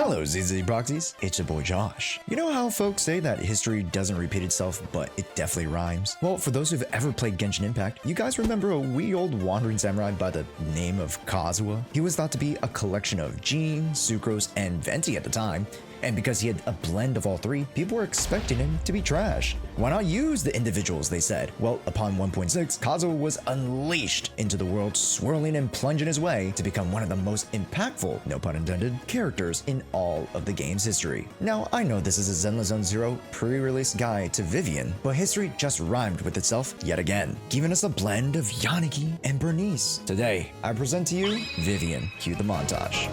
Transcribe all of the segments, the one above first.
Hello Zzz Proxies, it's your boy Josh. You know how folks say that history doesn't repeat itself, but it definitely rhymes? Well, for those who've ever played Genshin Impact, you guys remember a wee old wandering samurai by the name of Kazuha? He was thought to be a collection of Jean, Sucrose, and Venti at the time, and because he had a blend of all three, people were expecting him to be trash. Why not use the individuals, they said? Well, upon 1.6, Kazuha was unleashed into the world, swirling and plunging his way to become one of the most impactful, no pun intended, characters in all of the game's history. Now, I know this is a Zenless Zone Zero pre-release guide to Vivian, but history just rhymed with itself yet again, giving us a blend of Yanagi and Bernice. Today, I present to you Vivian. Cue the montage.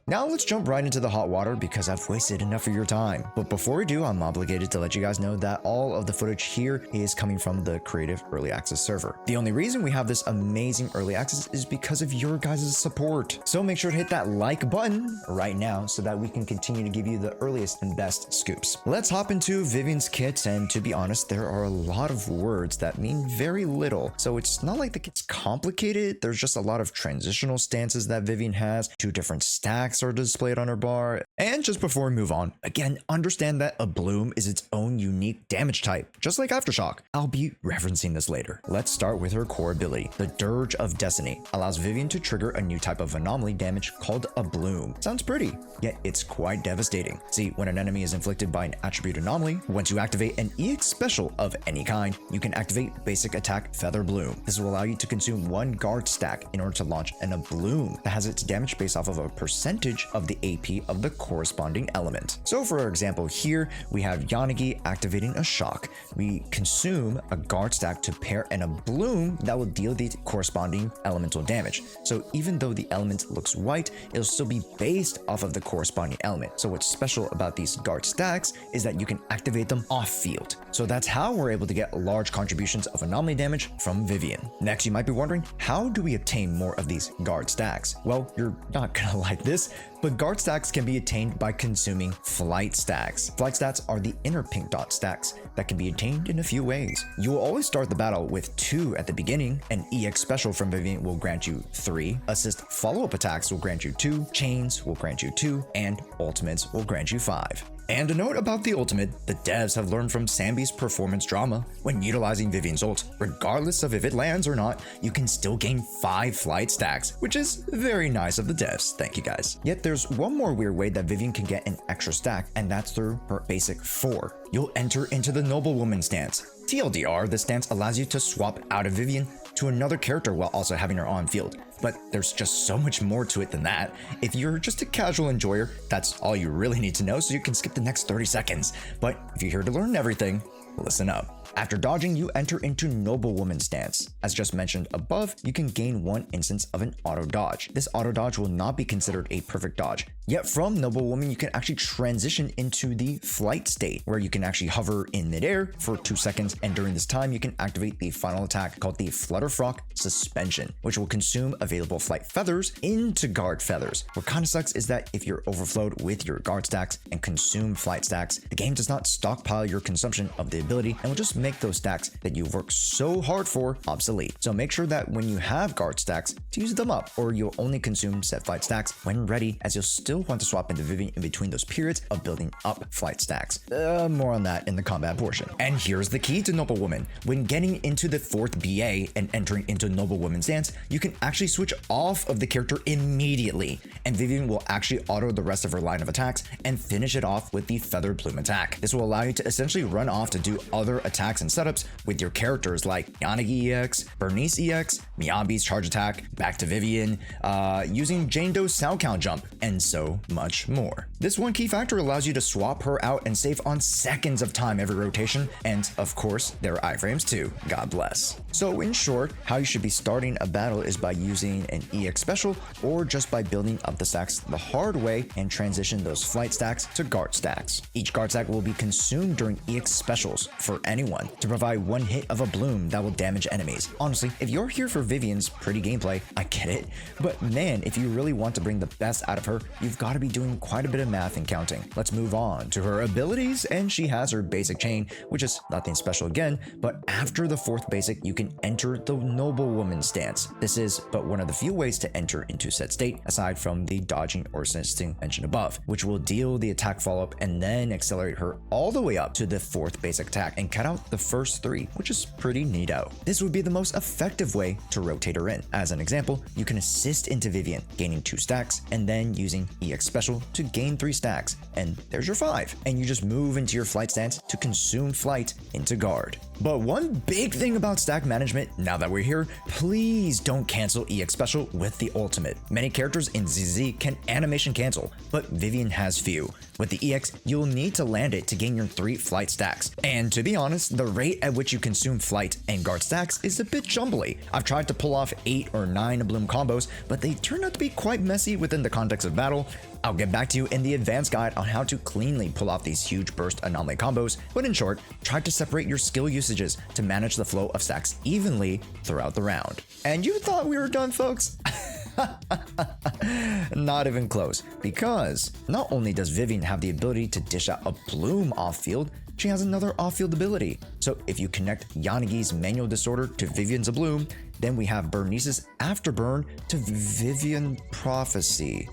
Now let's jump right into the hot water because I've wasted enough of your time. But before we do, I'm obligated to let you guys know that all of the footage here is coming from the creative early access server. The only reason we have this amazing early access is because of your guys' support. So make sure to hit that like button right now so that we can continue to give you the earliest and best scoops. Let's hop into Vivian's kit, and to be honest, there are a lot of words that mean very little. So it's not like the kit's complicated. There's just a lot of transitional stances that Vivian has, 2 different stacks are displayed on her bar. And just before we move on, again, understand that a bloom is its own unique damage type, just like Aftershock. I'll be referencing this later. Let's start with her core ability. The Dirge of Destiny allows Vivian to trigger a new type of anomaly damage called a bloom. Sounds pretty, yet it's quite devastating. See, when an enemy is inflicted by an attribute anomaly, once you activate an EX special of any kind, you can activate basic attack Feather Bloom. This will allow you to consume 1 guard stack in order to launch a bloom that has its damage based off of a percentage of the AP of the corresponding element. So for example, here we have Yanagi activating a shock. We consume a guard stack to pair and a bloom that will deal the corresponding elemental damage. So even though the element looks white, it'll still be based off of the corresponding element. So what's special about these guard stacks is that you can activate them off field. So that's how we're able to get large contributions of anomaly damage from Vivian. Next, you might be wondering, how do we obtain more of these guard stacks? Well, you're not gonna like this, but guard stacks can be attained by consuming flight stacks. Flight stacks are the inner pink dot stacks that can be attained in a few ways. You will always start the battle with 2 at the beginning. An EX special from Vivian will grant you 3, assist follow-up attacks will grant you 2, chains will grant you 2, and ultimates will grant you 5. And a note about the ultimate, the devs have learned from Sambi's performance drama. When utilizing Vivian's ult, regardless of if it lands or not, you can still gain 5 flight stacks, which is very nice of the devs, thank you guys. Yet there's one more weird way that Vivian can get an extra stack, and that's through her basic 4. You'll enter into the Noblewoman stance. TLDR, this stance allows you to swap out of Vivian to another character while also having her on field. But there's just so much more to it than that. If you're just a casual enjoyer, that's all you really need to know, so you can skip the next 30 seconds. But if you're here to learn everything, listen up. After dodging, you enter into Noblewoman stance. As just mentioned above, you can gain 1 instance of an auto dodge. This auto dodge will not be considered a perfect dodge. Yet from Noblewoman, you can actually transition into the flight state, where you can actually hover in midair for 2 seconds, and during this time, you can activate the final attack called the Flutterfrock Suspension, which will consume available flight feathers into guard feathers. What kind of sucks is that if you're overflowed with your guard stacks and consume flight stacks, the game does not stockpile your consumption of the ability and will just make those stacks that you've worked so hard for obsolete. So make sure that when you have guard stacks to use them up, or you'll only consume set flight stacks when ready, as you'll still want to swap into Vivian in between those periods of building up flight stacks. More on that in the combat portion. And here's the key to Noblewoman. When getting into the 4th BA and entering into Noblewoman stance, you can actually switch off of the character immediately, and Vivian will actually auto the rest of her line of attacks and finish it off with the Feather Plume attack. This will allow you to essentially run off to do other attacks and setups with your characters like Yanagi EX, Bernice EX, Miyabi's charge attack, back to Vivian, using Jane Doe's sound count jump, and so much more. This one key factor allows you to swap her out and save on seconds of time every rotation, and of course, there are iframes too, God bless. So in short, how you should be starting a battle is by using an EX special, or just by building up the stacks the hard way and transition those flight stacks to guard stacks. Each guard stack will be consumed during EX specials for anyone to provide 1 hit of a bloom that will damage enemies. Honestly, if you're here for Vivian's pretty gameplay, I get it, but man, if you really want to bring the best out of her, you've got to be doing quite a bit of of math and counting. Let's move on to her abilities, and she has her basic chain, which is nothing special again, but after the 4th basic, you can enter the noblewoman stance. This is but one of the few ways to enter into said state, aside from the dodging or assisting mentioned above, which will deal the attack follow-up and then accelerate her all the way up to the 4th basic attack and cut out the first 3, which is pretty neato. This would be the most effective way to rotate her in. As an example, you can assist into Vivian, gaining 2 stacks, and then using EX special to gain 3 stacks, and there's your 5. And you just move into your flight stance to consume flight into guard. But one big thing about stack management, now that we're here, please don't cancel EX special with the ultimate. Many characters in Zzz can animation cancel, but Vivian has few. With the EX, you'll need to land it to gain your 3 flight stacks. And to be honest, the rate at which you consume flight and guard stacks is a bit jumbly. I've tried to pull off 8 or 9 bloom combos, but they turn out to be quite messy within the context of battle. I'll get back to you in the advanced guide on how to cleanly pull off these huge burst anomaly combos, but in short, try to separate your skill usages to manage the flow of stacks evenly throughout the round. And you thought we were done, folks? Not even close, because not only does Vivian have the ability to dish out a bloom off-field, she has another off-field ability. So if you connect Yanagi's Manual Disorder to Vivian's Bloom, then we have Bernice's Afterburn to Vivian Prophecy.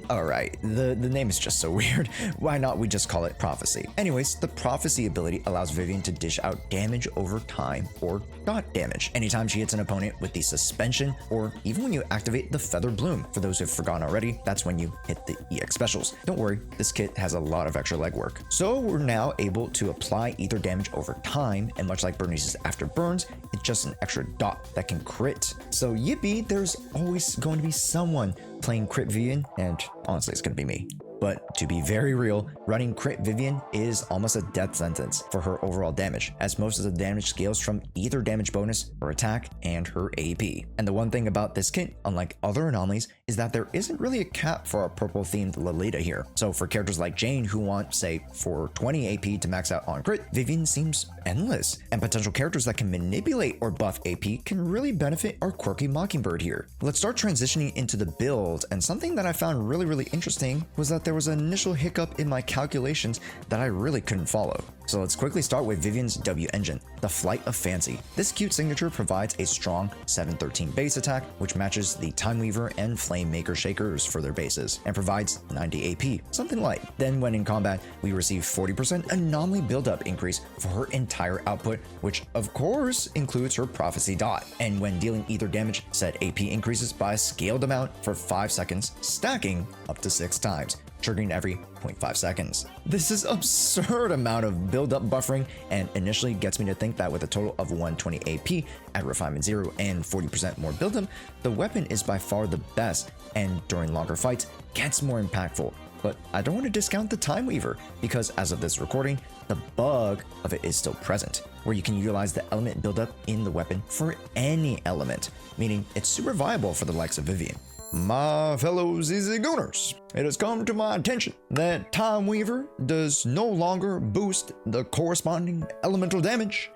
Alright, the name is just so weird. Why not we just call it Prophecy? Anyways, the Prophecy ability allows Vivian to dish out damage over time or dot damage anytime she hits an opponent with the Suspension, or even when you activate the Feather Bloom. For those who've forgotten already, that's when you hit the EX specials. Don't worry, this kit has a lot of extra legwork. So we're now able to apply ether damage over time, and much like Bernice's Afterburns, it's just an extra dot that can crit. So yippee, there's always going to be someone playing Crit Vivian, and honestly it's going to be me. But to be very real, running Crit Vivian is almost a death sentence for her overall damage, as most of the damage scales from either damage bonus, her attack, and her AP. And the one thing about this kit, unlike other anomalies, is that there isn't really a cap for a purple-themed Lolita here. So for characters like Jane who want, say, 420 AP to max out on Crit, Vivian seems endless. And potential characters that can manipulate or buff AP can really benefit our quirky Mockingbird here. Let's start transitioning into the build, and something that I found really interesting was that there was an initial hiccup in my calculations that I really couldn't follow. So let's quickly start with Vivian's W engine, the Flight of Fancy. This cute signature provides a strong 713 base attack, which matches the Time Weaver and Flame Maker Shakers for their bases, and provides 90 AP, something light. Then when in combat, we receive 40% anomaly buildup increase for her entire output, which of course includes her Prophecy dot. And when dealing ether damage, said AP increases by a scaled amount for 5 seconds, stacking up to 6 times, triggering every 0.5 seconds. This is absurd amount of build-up buffering, and initially gets me to think that with a total of 120 AP at Refinement 0 and 40% more build-up, the weapon is by far the best, and during longer fights, gets more impactful. But I don't want to discount the Time Weaver, because as of this recording, the bug of it is still present, where you can utilize the element buildup in the weapon for any element, meaning it's super viable for the likes of Vivian. My fellow Zzz Gooners, it has come to my attention that Time Weaver does no longer boost the corresponding elemental damage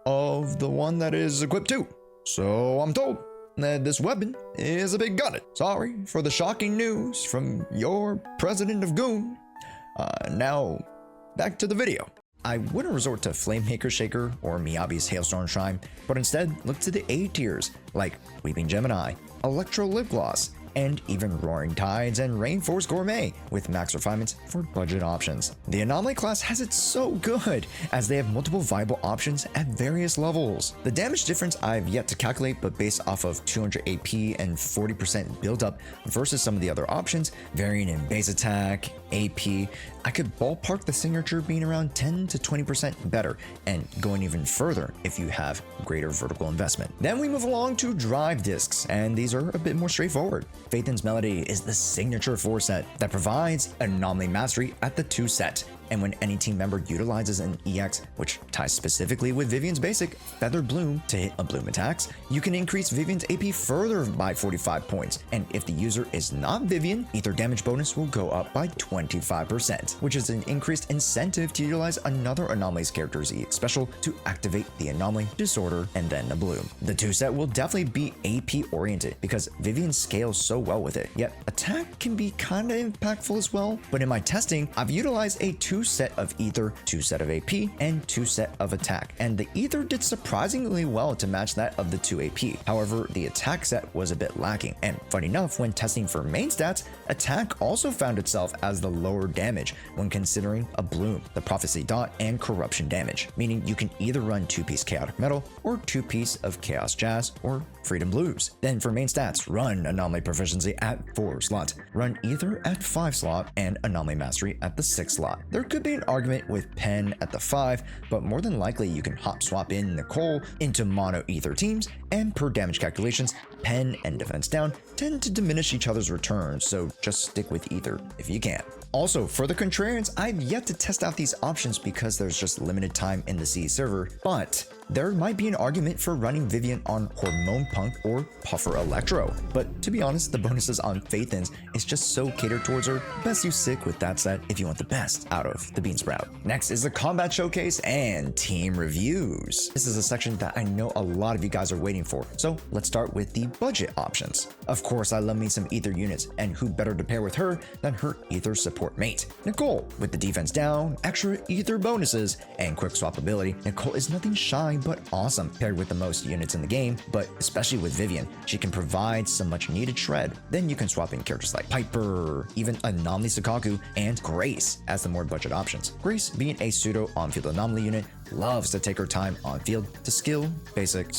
of the one that is equipped to. So I'm told that this weapon is a big gutted. Sorry for the shocking news from your president of Goon. Now, back to the video. I wouldn't resort to Flamemaker Shaker or Miyabi's Hailstorm Shrine, but instead look to the A tiers like Weeping Gemini, Electro Lip Gloss, and even Roaring Tides and Rainforest Gourmet with max refinements for budget options. The Anomaly class has it so good, as they have multiple viable options at various levels. The damage difference I've yet to calculate, but based off of 200 AP and 40% buildup versus some of the other options, varying in base attack, AP, I could ballpark the signature being around 10 to 20% better, and going even further if you have greater vertical investment. Then we move along to drive discs, and these are a bit more straightforward. Phaethon's Melody is the signature 4 set that provides Anomaly Mastery at the 2 set, and when any team member utilizes an EX, which ties specifically with Vivian's basic Feather Bloom to hit a bloom attacks, you can increase Vivian's AP further by 45 points, and if the user is not Vivian, Ether damage bonus will go up by 25%, which is an increased incentive to utilize another Anomaly's character's EX special to activate the Anomaly, Disorder, and then the Bloom. The 2 set will definitely be AP oriented because Vivian scales so well with it, yet attack can be kinda impactful as well, but in my testing, I've utilized a 2 set of Ether, 2 set of AP, and 2 set of attack, and the Ether did surprisingly well to match that of the 2 AP. However, the attack set was a bit lacking, and funny enough, when testing for main stats, attack also found itself as the lower damage when considering a Bloom, the Prophecy Dot, and Corruption damage, meaning you can either run 2-piece Chaotic Metal or 2-piece of Chaos Jazz or Freedom Blues. Then for main stats, run Anomaly Proficiency at 4 slot, run Ether at 5 slot, and Anomaly Mastery at the 6 slot. There could be an argument with Pen at the 5, but more than likely you can hop swap in Nicole into mono Ether teams, and per damage calculations, Pen and Defense Down tend to diminish each other's returns, so just stick with Ether if you can. Also, for the contrarians, I've yet to test out these options because there's just limited time in the C server, but there might be an argument for running Vivian on Hormone Punk or Puffer Electro. But to be honest, the bonuses on Faithins is just so catered towards her, best you stick with that set if you want the best out of the Bean Sprout. Next is the Combat Showcase and Team Reviews. This is a section that I know a lot of you guys are waiting for, so let's start with the budget options. Of course, I love me some Ether units, and who better to pair with her than her Ether support mate, Nicole. With the defense down, extra Ether bonuses, and quick swap ability, Nicole is nothing shy but awesome paired with the most units in the game, but especially with Vivian, she can provide some much needed shred. Then you can swap in characters like Piper, even Anomaly Sakaku, and Grace as the more budget options. Grace, being a pseudo on-field anomaly unit, loves to take her time on field to skill basic.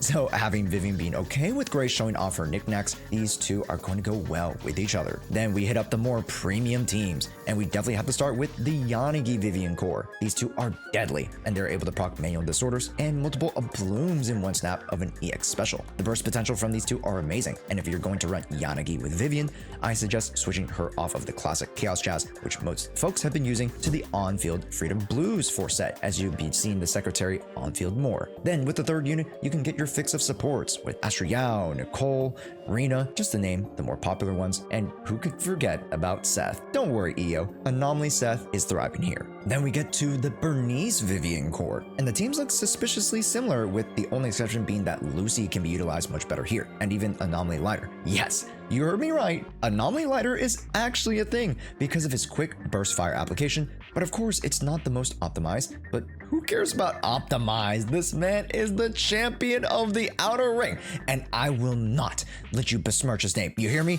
So having Vivian being okay with Grace showing off her knickknacks, these two are going to go well with each other. Then we hit up the more premium teams, and we definitely have to start with the Yanagi Vivian core. These two are deadly, and they're able to proc manual disorders and multiple blooms in one snap of an EX special. The burst potential from these two are amazing, and if you're going to run Yanagi with Vivian, I suggest switching her off of the classic Chaos Jazz, which most folks have been using, to the on-field Freedom Blues 4 set, as you'll be seeing the Secretary on-field more. Then with the third unit, you can get your fix of supports with Jshoea, Nicole, Rena, just to name the more popular ones, and who could forget about Seth? Don't worry, EO, Anomaly Seth is thriving here. Then we get to the Bernice Vivian core, and the teams look suspiciously similar, with the only exception being that Lucy can be utilized much better here, and even Anomaly Lighter. Yes, you heard me right, Anomaly Lighter is actually a thing because of his quick burst fire application, but of course it's not the most optimized, but who cares about optimized? This man is the champion of the outer ring, and I will not let you besmirch his name. You hear me?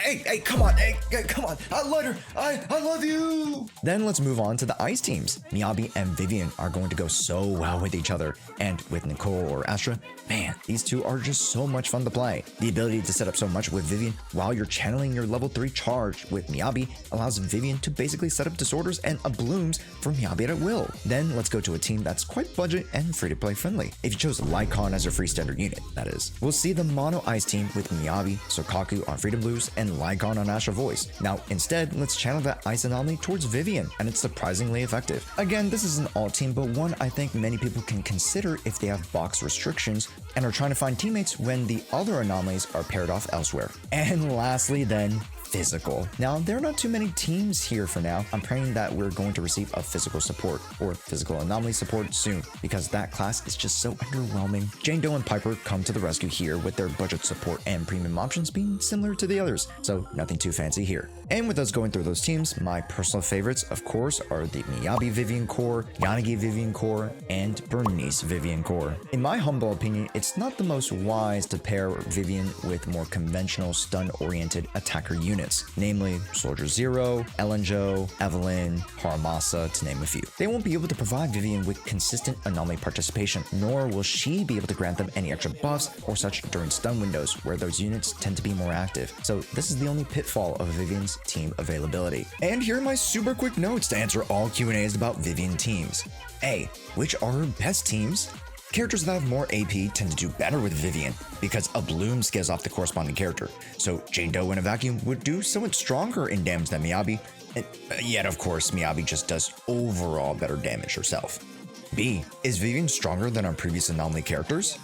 Hey, come on, come on, Lighter, I love you. Then let's move on to the ice teams. Miyabi and Vivian are going to go so well with each other, and with Nicole or Astra, man, these two are just so much fun to play. The ability to set up so much with Vivian while you're channeling your level 3 charge with Miyabi allows Vivian to basically set up disorders and blooms for Miyabi at will. Then let's go to a team that's quite budget and free to play friendly. If you chose Lycon as your free standard unit, that is. We'll see the mono ice team with Miyabi, Sokaku on Freedom Blues, and Lycon on Astra Voice. Now instead, let's channel that ice anomaly towards Vivian, and it's surprisingly effective. Again, this is an all team, but one I think many people can consider if they have box restrictions and are trying to find teammates when the other anomalies are paired off elsewhere. And lastly then, physical. Now, there are not too many teams here for now. I'm praying that we're going to receive a physical support or physical anomaly support soon, because that class is just so underwhelming. Jane Doe and Piper come to the rescue here with their budget support and premium options being similar to the others, so nothing too fancy here. And with us going through those teams, my personal favorites, of course, are the Miyabi Vivian core, Yanagi Vivian core, and Bernice Vivian core. In my humble opinion, it's not the most wise to pair Vivian with more conventional stun-oriented attacker units, namely Soldier Zero, Elenjo, Evelyn, Haramasa, to name a few. They won't be able to provide Vivian with consistent anomaly participation, nor will she be able to grant them any extra buffs or such during stun windows where those units tend to be more active. So this is the only pitfall of Vivian's team availability. And here are my super quick notes to answer all Q&As about Vivian teams. A. Which are her best teams? Characters that have more AP tend to do better with Vivian because a bloom scales off the corresponding character, so Jane Doe in a vacuum would do somewhat stronger in damage than Miyabi, and yet of course Miyabi just does overall better damage herself. B. Is Vivian stronger than our previous anomaly characters?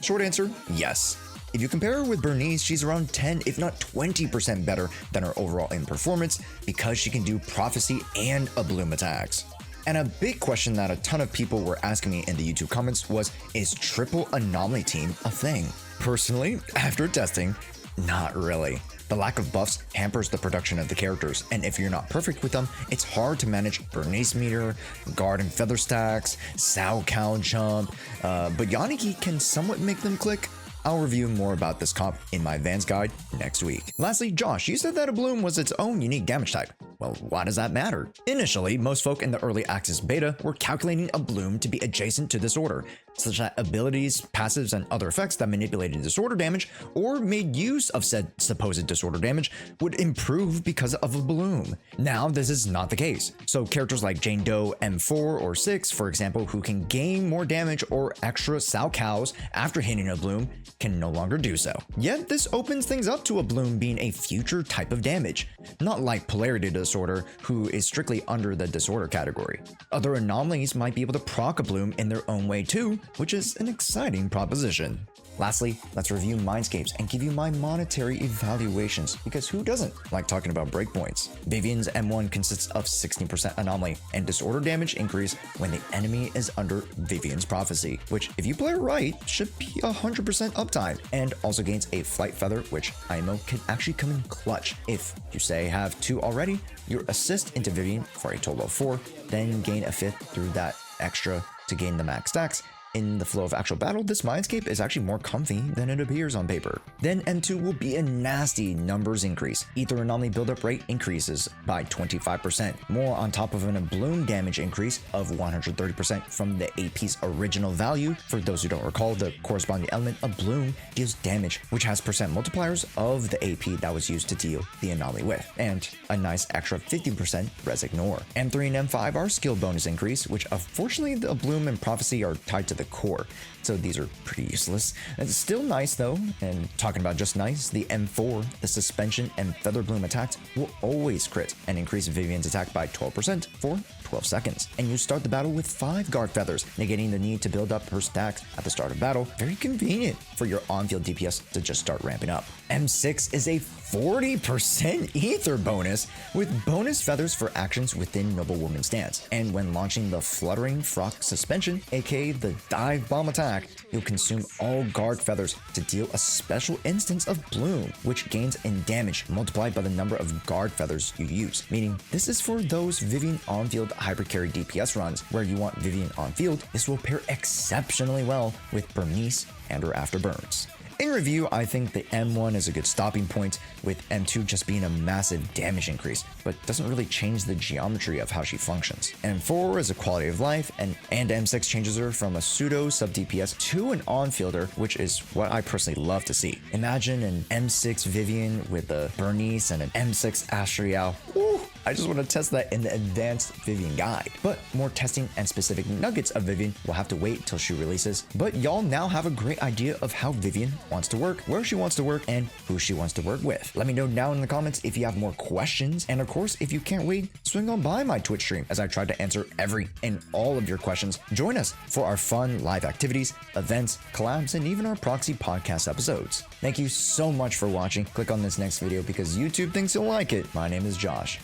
Short answer, yes. If you compare her with Bernice, she's around 10 if not 20% better than her overall in performance because she can do prophecy and a bloom attacks. And a big question that a ton of people were asking me in the YouTube comments was, is triple anomaly team a thing? Personally, after testing, not really. The lack of buffs hampers the production of the characters, and if you're not perfect with them, it's hard to manage Bernice meter, guard and feather stacks, Sao Cow jump, but Yaniki can somewhat make them click. I'll review more about this comp in my advanced guide next week. Lastly, Josh, you said that a bloom was its own unique damage type. Well, why does that matter? Initially, most folk in the early access beta were calculating a bloom to be adjacent to disorder, such that abilities, passives, and other effects that manipulated disorder damage or made use of said supposed disorder damage would improve because of a bloom. Now, this is not the case. So characters like Jane Doe M4 or 6, for example, who can gain more damage or extra Sao Cows after hitting a bloom, can no longer do so. Yet, this opens things up to a bloom being a future type of damage, not like polarity disorder, who is strictly under the disorder category. Other anomalies might be able to proc a bloom in their own way too, which is an exciting proposition. Lastly, let's review Mindscapes and give you my monetary evaluations, because who doesn't like talking about breakpoints? Vivian's M1 consists of 16% anomaly and disorder damage increase when the enemy is under Vivian's prophecy, which if you play it right, should be 100% uptime, and also gains a flight feather, which IMO can actually come in clutch. If you say have 2 already, your assist into Vivian for a total of 4, then gain a 5th through that extra to gain the max stacks. In the flow of actual battle, this Mindscape is actually more comfy than it appears on paper. Then M2 will be a nasty numbers increase. Ether anomaly buildup rate increases by 25%, more on top of a bloom damage increase of 130% from the AP's original value. For those who don't recall, the corresponding element of bloom deals damage, which has percent multipliers of the AP that was used to deal the anomaly with, and a nice extra 50% res ignore. M3 and M5 are skill bonus increase, which unfortunately the bloom and prophecy are tied to the core, so these are pretty useless. It's still nice though, and talking about just nice, the M4, the suspension and feather bloom attacks will always crit and increase Vivian's attack by 12% for 12 seconds. And you start the battle with 5 guard feathers, negating the need to build up her stacks at the start of battle. Very convenient for your on-field DPS to just start ramping up. M6 is a 40% ether bonus with bonus feathers for actions within Noblewoman stance. And when launching the Fluttering Frock suspension, aka the dive bomb attack, you'll consume all guard feathers to deal a special instance of bloom, which gains in damage multiplied by the number of guard feathers you use. Meaning this is for those Vivian on-field hybrid carry DPS runs where you want Vivian on field. This will pair exceptionally well with Bernice and her afterburns. In review, I think the M1 is a good stopping point, with M2 just being a massive damage increase, but doesn't really change the geometry of how she functions. M4 is a quality of life, and M6 changes her from a pseudo sub DPS to an on-fielder, which is what I personally love to see. Imagine an M6 Vivian with a Bernice and an M6 Jshoea. Woo! I just want to test that in the advanced Vivian guide. But more testing and specific nuggets of Vivian will have to wait till she releases. But y'all now have a great idea of how Vivian wants to work, where she wants to work, and who she wants to work with. Let me know down in the comments if you have more questions. And of course, if you can't wait, swing on by my Twitch stream as I try to answer every and all of your questions. Join us for our fun live activities, events, collabs, and even our proxy podcast episodes. Thank you so much for watching. Click on this next video because YouTube thinks you'll like it. My name is Josh.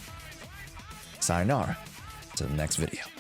Sayonara. To the next video.